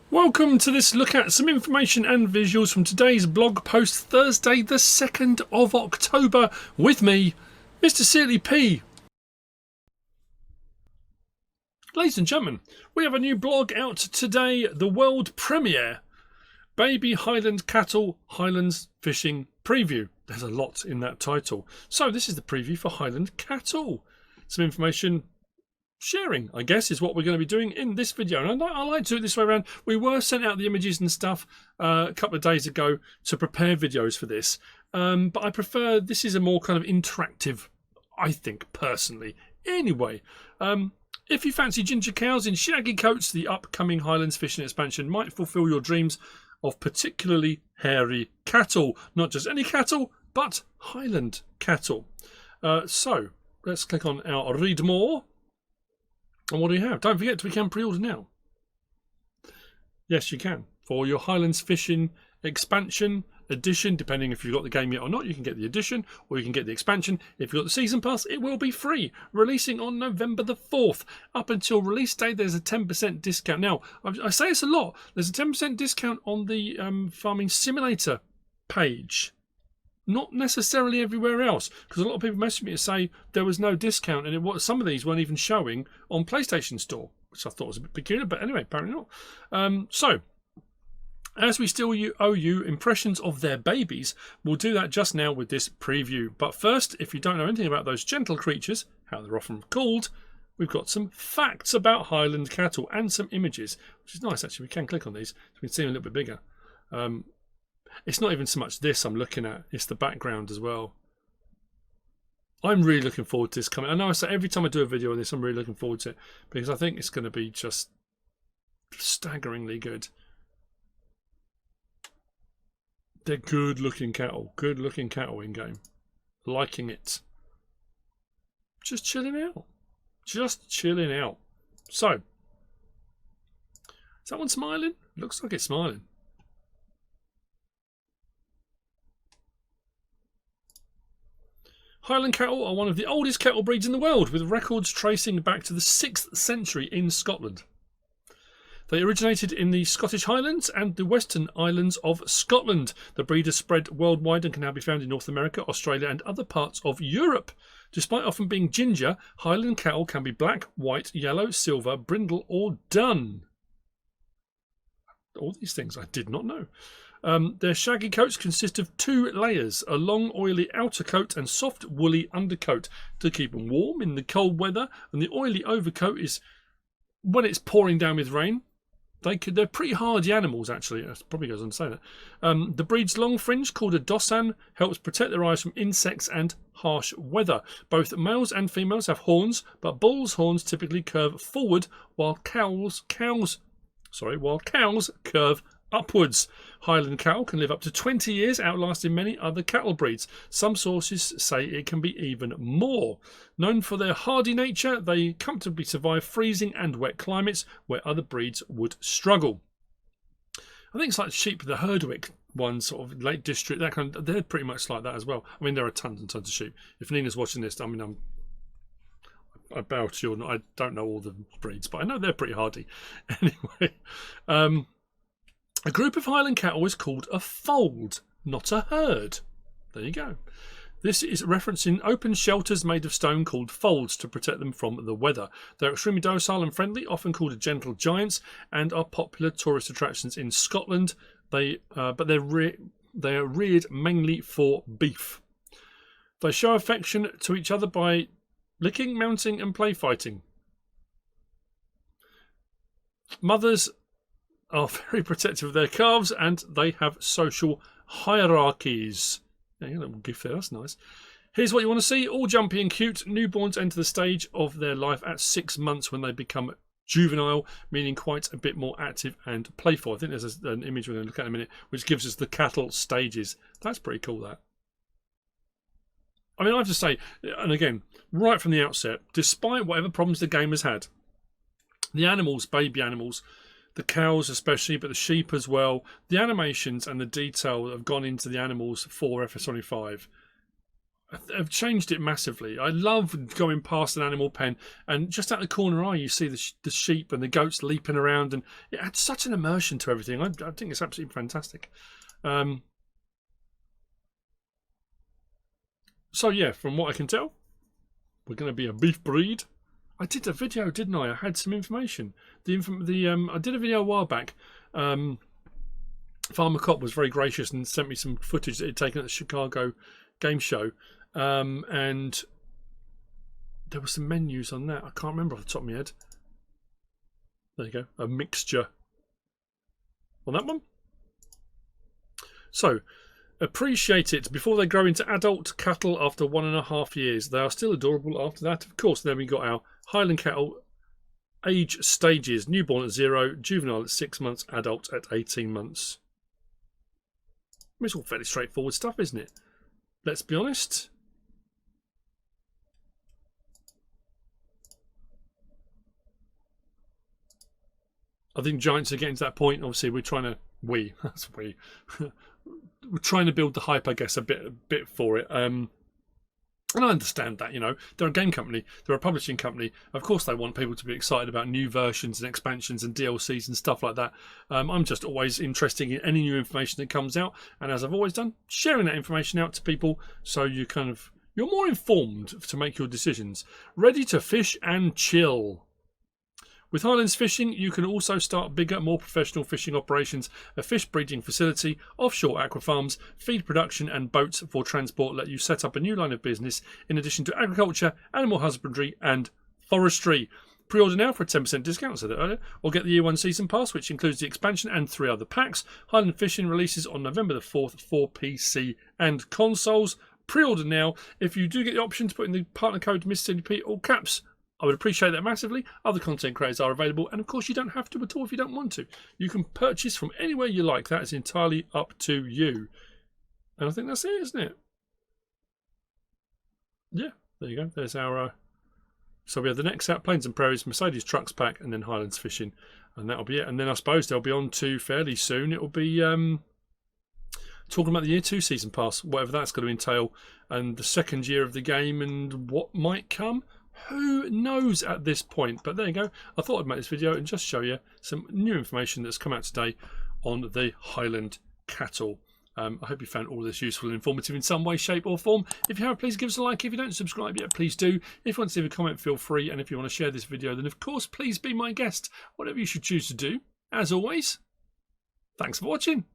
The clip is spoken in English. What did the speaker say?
Welcome to this look at some information and visuals from today's blog post, Thursday the 2nd of October, with me, MrSealyp. Ladies and gentlemen, we have a new blog out today, the world premiere, Baby Highland Cattle Highlands Fishing Preview. There's a lot in that title. So this is the preview for Highland Cattle. Some information sharing, I guess, is what we're going to be doing in this video. And I like to do it this way around. We were sent out the images and stuff a couple of days ago to prepare videos for this. But I prefer, this is a more kind of interactive, I think, personally. Anyway, if you fancy ginger cows in shaggy coats, the upcoming Highlands fishing expansion might fulfill your dreams of particularly hairy cattle. Not just any cattle, but Highland cattle. So, let's click on our read more. And what do we have? Don't forget, we can pre-order now. Yes, you can. For your Highlands Fishing Expansion Edition, depending if you've got the game yet or not, you can get the edition, or you can get the expansion. If you've got the Season Pass, it will be free. Releasing on November the 4th. Up until release day, there's a 10% discount. Now, I say it's a lot. There's a 10% discount on the Farming Simulator page. Not necessarily everywhere else, because a lot of people messaged me to say there was no discount, and some of these weren't even showing on PlayStation Store, which I thought was a bit peculiar, but anyway, apparently not. So, as we still owe you impressions of their babies, we'll do that just now with this preview. But first, if you don't know anything about those gentle creatures, how they're often called, we've got some facts about Highland cattle and some images, which is nice actually. We can click on these, so we can see them a little bit bigger. It's not even so much this I'm looking at, it's the background as well. I'm really looking forward to this coming. I know I say every time I do a video on this, I'm really looking forward to it, because I think it's going to be just staggeringly good. They're good looking cattle in game. Liking it. Just chilling out. Just chilling out. So, is that one smiling? Looks like it's smiling. Highland cattle are one of the oldest cattle breeds in the world, with records tracing back to the 6th century in Scotland. They originated in the Scottish Highlands and the Western Islands of Scotland. The breed has spread worldwide and can now be found in North America, Australia and other parts of Europe. Despite often being ginger, Highland cattle can be black, white, yellow, silver, brindle or dun. All these things I did not know. Their shaggy coats consist of 2 layers, a long oily outer coat and soft woolly undercoat to keep them warm in the cold weather, and the oily overcoat is when it's pouring down with rain. They're pretty hardy animals actually, it probably goes on to say that. The breed's long fringe, called a dosan, helps protect their eyes from insects and harsh weather. Both males and females have horns, but bulls' horns typically curve forward while cows curve upwards. Highland cattle can live up to 20 years, outlasting many other cattle breeds. Some sources say it can be even more. Known for their hardy nature, they comfortably survive freezing and wet climates where other breeds would struggle. I think it's like sheep, the Herdwick ones, sort of Lake District, that kind of, they're pretty much like that as well. I mean, there are tons and tons of sheep. If Nina's watching this, I mean, I bow to you, I don't know all the breeds, but I know they're pretty hardy. Anyway, a group of Highland cattle is called a fold, not a herd. There you go. This is referencing open shelters made of stone called folds to protect them from the weather. They're extremely docile and friendly, often called gentle giants, and are popular tourist attractions in Scotland. But they're reared mainly for beef. They show affection to each other by licking, mounting, and play fighting. Mothers are very protective of their calves, and they have social hierarchies. Yeah, a little gift there, that's nice. Here's what you want to see, all jumpy and cute. Newborns enter the stage of their life at 6 months when they become juvenile, meaning quite a bit more active and playful. I think there's an image we're going to look at in a minute, which gives us the cattle stages. That's pretty cool, that. I mean, I have to say, and again, right from the outset, despite whatever problems the game has had, the animals, baby animals, the cows especially, but the sheep as well, the animations and the detail that have gone into the animals for FS25 I've changed it massively. I love going past an animal pen, and just out the corner eye you see the sheep and the goats leaping around, and it adds such an immersion to everything. I think it's absolutely fantastic. So yeah, from what I can tell, we're going to be a beef breed. I did a video, didn't I? I had some information. I did a video a while back. Farmer Cop was very gracious and sent me some footage that he'd taken at the Chicago game show, and there were some menus on that. I can't remember off the top of my head. There you go, a mixture on that one. So appreciate it before they grow into adult cattle after 1.5 years. They are still adorable after that, of course. Then we got our Highland Cattle age stages: newborn at 0, juvenile at 6 months, adult at 18 months. It's all fairly straightforward stuff, isn't it? Let's be honest. I think giants are getting to that point. Obviously, we're trying to we're trying to build the hype, I guess, a bit for it. And I understand that, you know, they're a game company, they're a publishing company. Of course, they want people to be excited about new versions and expansions and DLCs and stuff like that. I'm just always interested in any new information that comes out, and as I've always done, sharing that information out to people so you're more informed to make your decisions. Ready to fish and chill. With Highlands Fishing, you can also start bigger, more professional fishing operations. A fish breeding facility, offshore aqua farms, feed production and boats for transport let you set up a new line of business in addition to agriculture, animal husbandry and forestry. Pre-order now for a 10% discount, I said that earlier, or get the Year 1 Season Pass, which includes the expansion and 3 other packs. Highland Fishing releases on November the 4th for PC and consoles. Pre-order now. If you do get the option to put in the partner code MrSealyp, all caps, I would appreciate that massively. Other content creators are available, and of course you don't have to at all if you don't want to. You can purchase from anywhere you like. That is entirely up to you. And I think that's it, isn't it? Yeah, there you go. There's our... So we have the NEXAT Plains and Prairies, Mercedes Trucks pack, and then Highlands Fishing. And that'll be it. And then I suppose they'll be on to fairly soon. It'll be talking about the Year 2 Season Pass, whatever that's going to entail, and the second year of the game and what might come. Who knows at this point? But there you go. I thought I'd make this video and just show you some new information that's come out today on the Highland Cattle. I hope you found all this useful and informative in some way, shape or form. If you have, please give us a like. If you don't subscribe yet, please do. If you want to leave a comment, feel free. And if you want to share this video, then of course, please be my guest. Whatever you should choose to do. As always, thanks for watching.